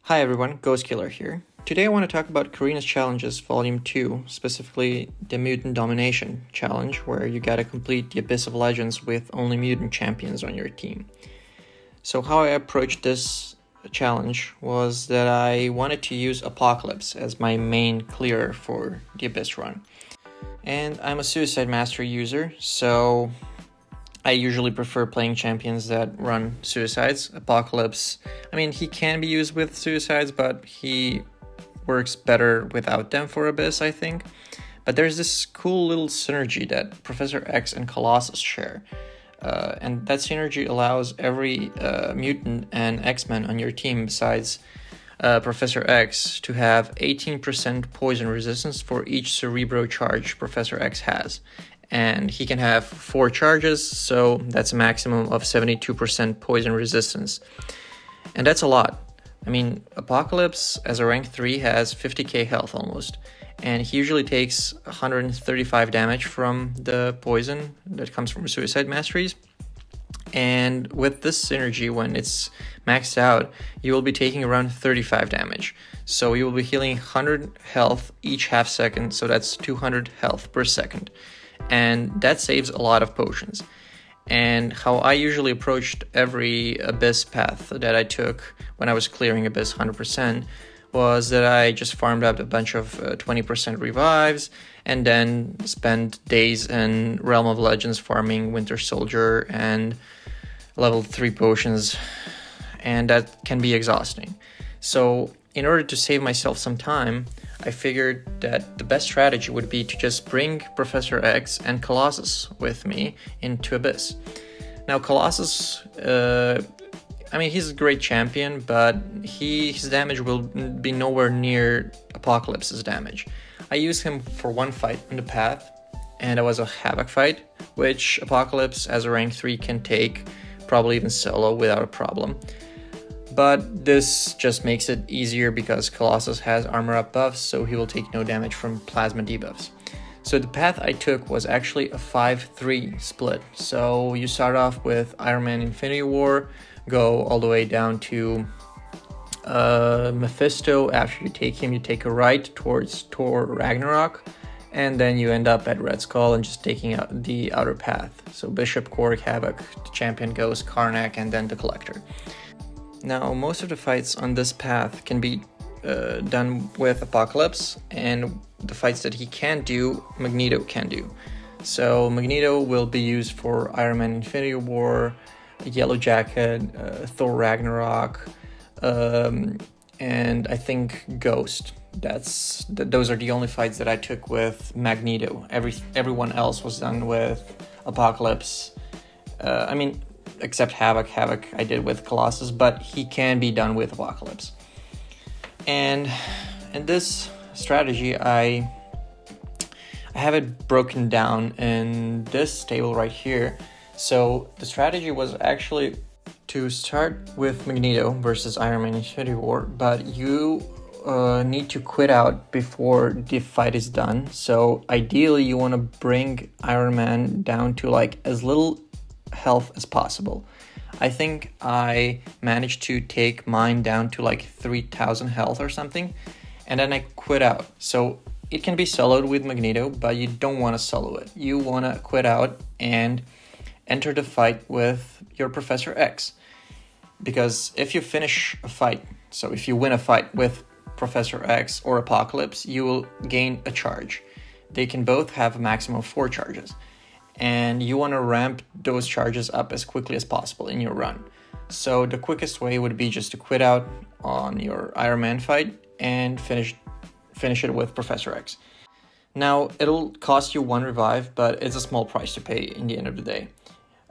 Hi everyone, Ghost Killer here. Today I want to talk about Carina's Challenges Volume 2, specifically the Mutant Domination Challenge, where you gotta complete the Abyss of Legends with only mutant champions on your team. So how I approached this challenge was that I wanted to use Apocalypse as my main clearer for the Abyss run. And I'm a Suicide Mastery user, so I usually prefer playing champions that run suicides. Apocalypse, he can be used with suicides, but he works better without them for Abyss, I think. But there's this cool little synergy that Professor X and Colossus share. And that synergy allows every mutant and X-Men on your team besides Professor X to have 18% poison resistance for each Cerebro charge Professor X has. And he can have 4 charges, so that's a maximum of 72% poison resistance. And that's a lot. Apocalypse as a rank 3 has 50k health almost, and he usually takes 135 damage from the poison that comes from Suicide Masteries. And with this synergy, when it's maxed out, you will be taking around 35 damage. So you will be healing 100 health each half second, so that's 200 health per second. And that saves a lot of potions. And how I usually approached every Abyss path that I took when I was clearing Abyss 100% was that I just farmed up a bunch of 20% revives and then spent days in Realm of Legends farming Winter Soldier and level 3 potions, and that can be exhausting. So in order to save myself some time, I figured that the best strategy would be to just bring Professor X and Colossus with me into Abyss. Now Colossus, he's a great champion, but his damage will be nowhere near Apocalypse's damage. I used him for one fight in the path, and it was a Havoc fight, which Apocalypse as a rank 3 can take, probably even solo without a problem. But this just makes it easier because Colossus has armor up buffs, so he will take no damage from plasma debuffs. So the path I took was actually a 5-3 split. So you start off with Iron Man Infinity War, go all the way down to Mephisto. After you take him, you take a right towards Thor Ragnarok, and then you end up at Red Skull and just taking out the outer path. So Bishop, Korg, Havoc, the Champion Ghost, Karnak, and then the Collector. Now, most of the fights on this path can be done with Apocalypse, and the fights that he can't do, Magneto can do. So Magneto will be used for Iron Man Infinity War, Yellow Jacket, Thor Ragnarok, and I think Ghost. Those are the only fights that I took with Magneto. Everyone else was done with Apocalypse. Except Havoc. Havoc I did with Colossus, but he can be done with Apocalypse. And in this strategy, I have it broken down in this table right here. So the strategy was actually to start with Magneto versus Iron Man Infinity War, but you need to quit out before the fight is done. So ideally you want to bring Iron Man down to like as little health as possible. I think I managed to take mine down to like 3,000 health or something, and then I quit out. So it can be soloed with Magneto, but you don't want to solo it. You want to quit out and enter the fight with your Professor X. Because if you finish a fight, so if you win a fight with Professor X or Apocalypse, you will gain a charge. They can both have a maximum of 4 charges. And you want to ramp those charges up as quickly as possible in your run. So the quickest way would be just to quit out on your Iron Man fight and finish it with Professor X. Now, it'll cost you 1 revive, but it's a small price to pay in the end of the day.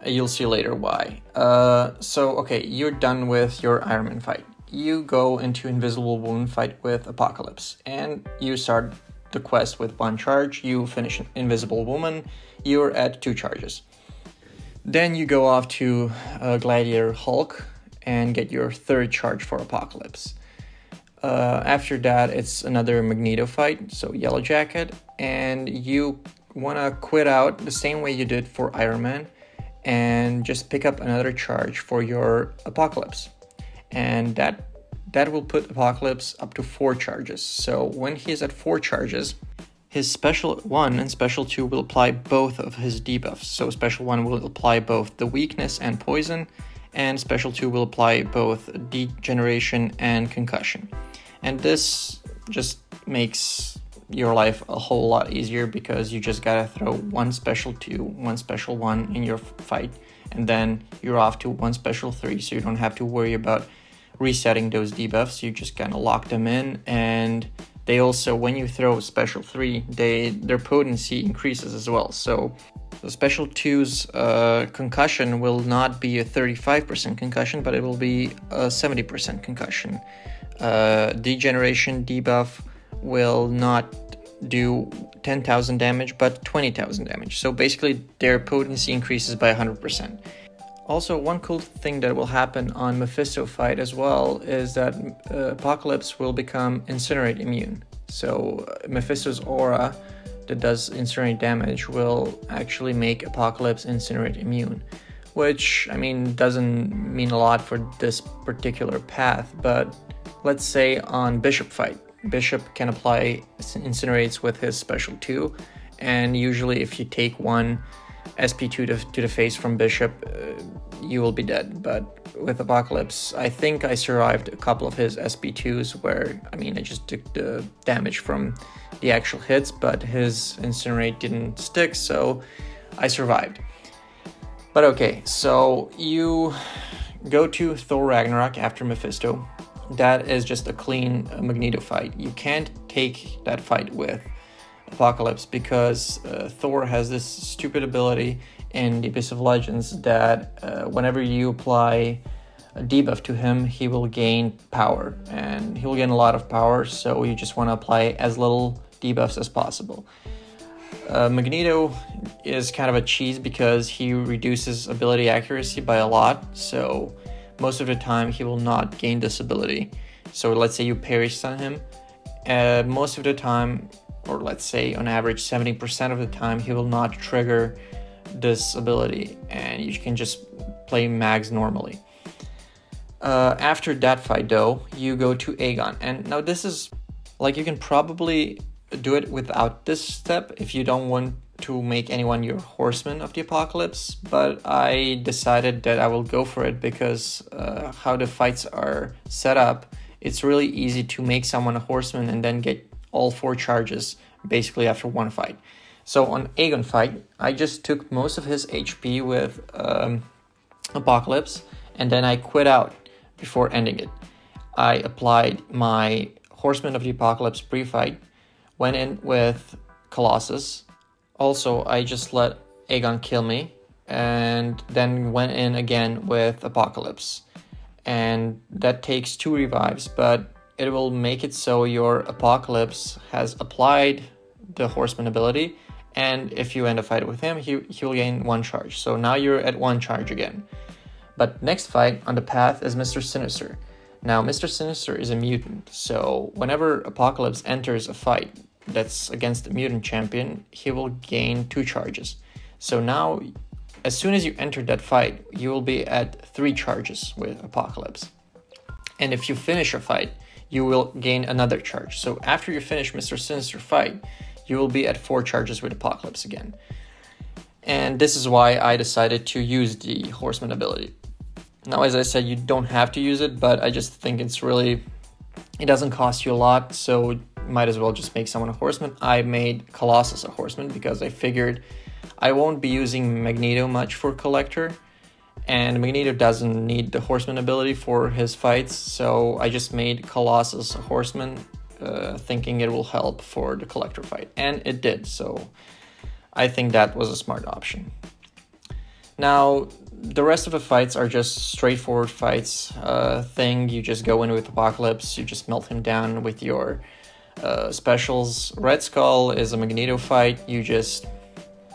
You'll see later why. Okay, you're done with your Iron Man fight. You go into Invisible Wound fight with Apocalypse, and you start the quest with 1 charge. You finish Invisible Woman, you're at 2 charges. Then you go off to Gladiator Hulk and get your 3rd charge for Apocalypse. After that, it's another Magneto fight, so Yellow Jacket, and you want to quit out the same way you did for Iron Man and just pick up another charge for your Apocalypse. And that that will put Apocalypse up to 4 charges. So when he is at 4 charges, his Special 1 and Special 2 will apply both of his debuffs. So Special 1 will apply both the weakness and poison, and Special 2 will apply both degeneration and concussion. And this just makes your life a whole lot easier, because you just gotta throw 1 Special 2, 1 Special 1 in your fight, and then you're off to 1 Special 3, so you don't have to worry about resetting those debuffs. You just kind of lock them in, and they also, when you throw Special 3, their potency increases as well. So the Special 2's concussion will not be a 35% concussion, but it will be a 70% concussion. Degeneration debuff will not do 10,000 damage, but 20,000 damage. So basically their potency increases by 100%. Also, one cool thing that will happen on Mephisto fight as well is that Apocalypse will become Incinerate immune. So Mephisto's aura that does Incinerate damage will actually make Apocalypse Incinerate immune, which, I mean, doesn't mean a lot for this particular path, but let's say on Bishop fight, Bishop can apply Incinerates with his Special 2, and usually if you take 1 SP2 to the face from Bishop, you will be dead. But with Apocalypse, I think I survived a couple of his SP2s where, I mean, I just took the damage from the actual hits, but his Incinerate didn't stick, so I survived. But okay, so you go to Thor Ragnarok after Mephisto. That is just a clean Magneto fight. You can't take that fight with Apocalypse, because Thor has this stupid ability in the Abyss of Legends that whenever you apply a debuff to him, he will gain power, and he will gain a lot of power, so you just want to apply as little debuffs as possible. Magneto is kind of a cheese because he reduces ability accuracy by a lot, so most of the time he will not gain this ability. So let's say you parry stun him, most of the time, or let's say on average 70% of the time, he will not trigger this ability, and you can just play mags normally. After that fight though, you go to Aegon, and now this is, like, you can probably do it without this step if you don't want to make anyone your horseman of the Apocalypse, but I decided that I will go for it because how the fights are set up, it's really easy to make someone a horseman and then get all 4 charges basically after 1 fight. So on Aegon fight, I just took most of his HP with Apocalypse, and then I quit out before ending it. I applied my Horseman of the Apocalypse pre-fight, went in with Colossus. Also, I just let Aegon kill me, and then went in again with Apocalypse. And that takes 2 revives, but it will make it so your Apocalypse has applied the Horseman ability, and if you end a fight with him, he will gain 1 charge. So now you're at 1 charge again. But next fight on the path is Mr. Sinister. Now, Mr. Sinister is a mutant, so whenever Apocalypse enters a fight that's against a mutant champion, he will gain 2 charges. So now, as soon as you enter that fight, you will be at 3 charges with Apocalypse. And if you finish a fight, you will gain another charge. So after you finish Mr. Sinister fight, you will be at 4 charges with Apocalypse again. And this is why I decided to use the Horseman ability. Now, as I said, you don't have to use it, but I just think it's really, it doesn't cost you a lot, so might as well just make someone a horseman. I made Colossus a horseman because I figured I won't be using Magneto much for Collector, and Magneto doesn't need the horseman ability for his fights, so I just made Colossus a horseman, thinking it will help for the Collector fight, and it did, so I think that was a smart option. Now, the rest of the fights are just straightforward fights. You just go in with Apocalypse, you just melt him down with your specials. Red Skull is a Magneto fight, you just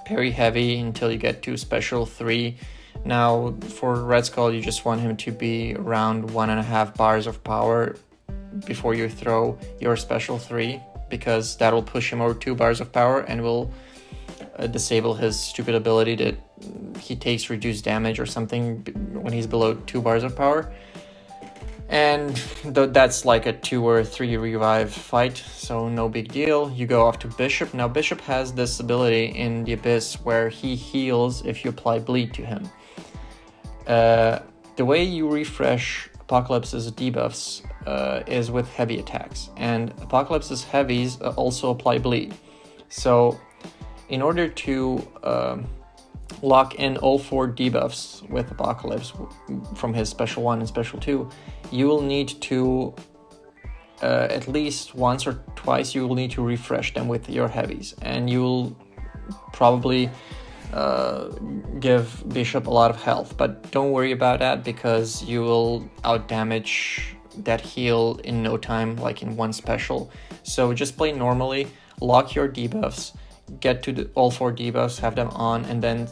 parry heavy until you get to special 3. Now, for Red Skull, you just want him to be around 1.5 bars of power before you throw your special 3, because that will push him over 2 bars of power and will disable his stupid ability that he takes reduced damage or something when he's below 2 bars of power. And that's like a 2 or 3 revive fight, so no big deal. You go off to Bishop. Now Bishop has this ability in the Abyss where he heals if you apply bleed to him. The way you refresh Apocalypse's debuffs is with heavy attacks, and Apocalypse's heavies also apply bleed. So in order to lock in all 4 debuffs with Apocalypse from his Special 1 and Special 2, you will need to, at least once or twice, you will need to refresh them with your heavies. And you'll probably give Bishop a lot of health. But don't worry about that, because you will outdamage that heal in no time, like in one special. So just play normally, lock your debuffs, get to all 4 debuffs, have them on, and then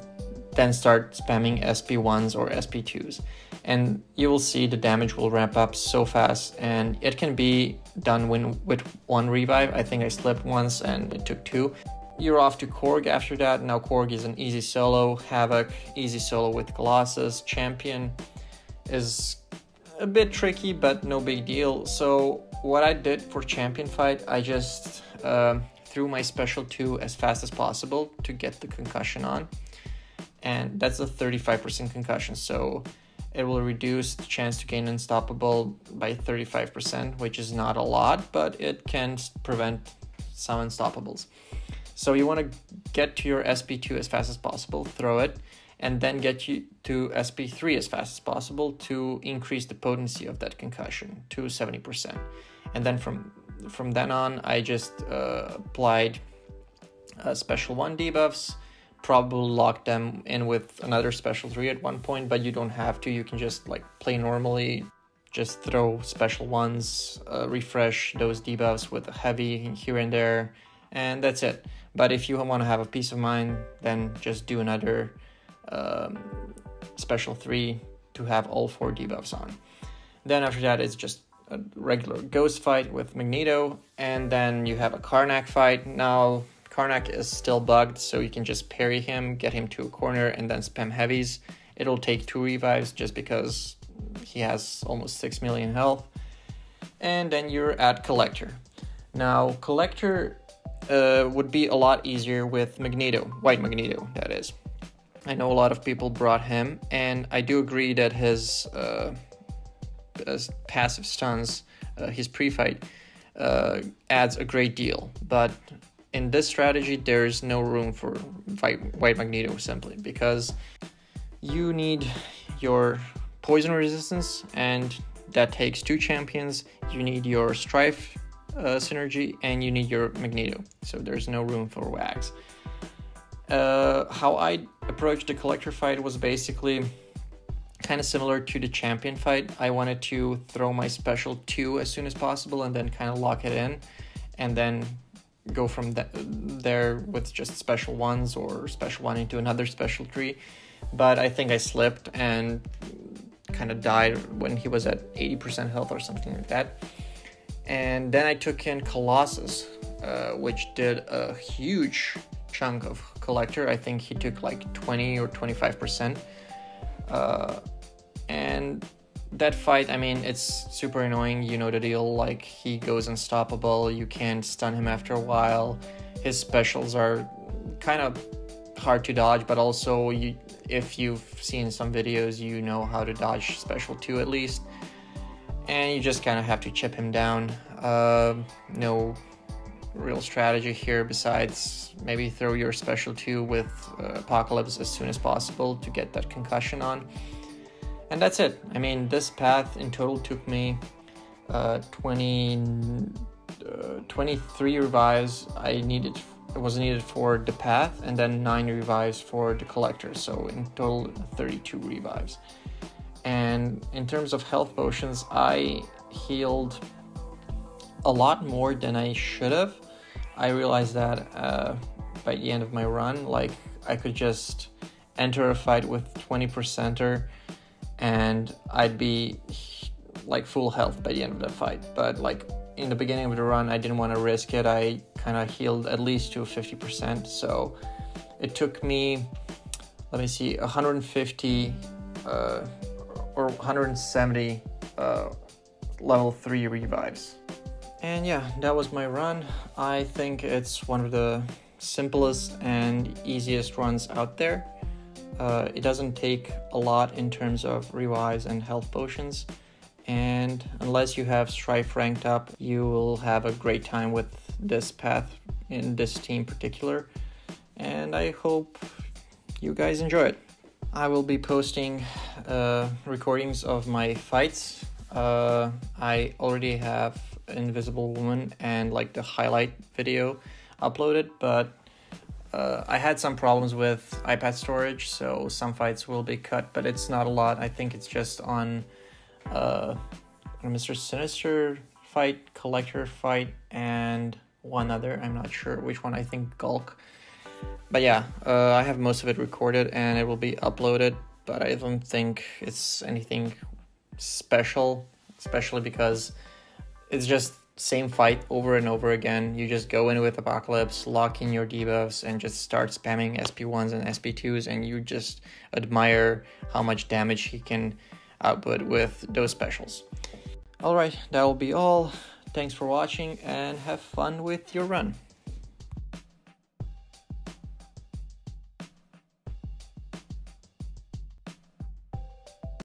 start spamming SP1s or SP2s. And you will see the damage will ramp up so fast, and it can be done with 1 revive. I think I slipped once and it took 2. You're off to Korg after that. Now Korg is an easy solo. Havoc, easy solo with Colossus. Champion is a bit tricky, but no big deal. So what I did for champion fight, I just threw my Special 2 as fast as possible to get the concussion on. And that's a 35% concussion, so it will reduce the chance to gain Unstoppable by 35%, which is not a lot, but it can prevent some Unstoppables. So you want to get to your SP2 as fast as possible, throw it, and then get you to SP3 as fast as possible to increase the potency of that concussion to 70%. And then from then on, I just applied Special 1 debuffs, probably lock them in with another Special 3 at one point, but you don't have to. You can just like play normally, just throw Special 1s, refresh those debuffs with a heavy here and there, and that's it. But if you want to have a peace of mind, then just do another Special 3 to have all 4 debuffs on. Then after that, it's just a regular Ghost fight with Magneto, and then you have a Karnak fight. Now Karnak is still bugged, so you can just parry him, get him to a corner, and then spam heavies. It'll take 2 revives just because he has almost 6 million health. And then you're at Collector. Now, Collector would be a lot easier with Magneto, White Magneto, that is. I know a lot of people brought him, and I do agree that his passive stuns, his pre-fight, adds a great deal, but in this strategy, there's no room for White Magneto, simply because you need your poison resistance, and that takes 2 champions. You need your Stryfe synergy, and you need your Magneto, so there's no room for Wags. How I approached the Collector fight was basically kind of similar to the champion fight. I wanted to throw my Special 2 as soon as possible and then kind of lock it in, and then go from there with just Special 1s or Special 1 into another Special 3. But I think I slipped and kind of died when he was at 80% health or something like that. And then I took in Colossus, which did a huge chunk of Collector. I think he took like 20 or 25%. And that fight, I mean, it's super annoying, you know the deal, like he goes unstoppable, you can't stun him after a while, his specials are kind of hard to dodge, but also if you've seen some videos, you know how to dodge Special 2 at least, and you just kind of have to chip him down. No real strategy here besides maybe throw your Special 2 with Apocalypse as soon as possible to get that concussion on. And that's it. I mean, this path in total took me 23 revives. It was needed for the path, and then 9 revives for the Collector. So in total, 32 revives. And in terms of health potions, I healed a lot more than I should have. I realized that by the end of my run, like I could just enter a fight with 20%er and I'd be like full health by the end of the fight. But like in the beginning of the run, I didn't want to risk it. I kind of healed at least to 50%. So it took me, let me see, 150 or 170 level 3 revives. And yeah, that was my run. I think it's one of the simplest and easiest runs out there. It doesn't take a lot in terms of revives and health potions, and unless you have Stryfe ranked up, you will have a great time with this path in this team particular, and I hope you guys enjoy it. I will be posting recordings of my fights. I already have Invisible Woman and like the highlight video uploaded, but I had some problems with iPad storage, so some fights will be cut, but it's not a lot. I think it's just on Mr. Sinister fight, Collector fight, and one other. I'm not sure which one. I think Gulk. But yeah, I have most of it recorded and it will be uploaded, but I don't think it's anything special, especially because it's just same fight over and over again. You just go in with Apocalypse, lock in your debuffs, and just start spamming SP1s and SP2s, and you just admire how much damage he can output with those specials. Alright, that will be all. Thanks for watching and have fun with your run.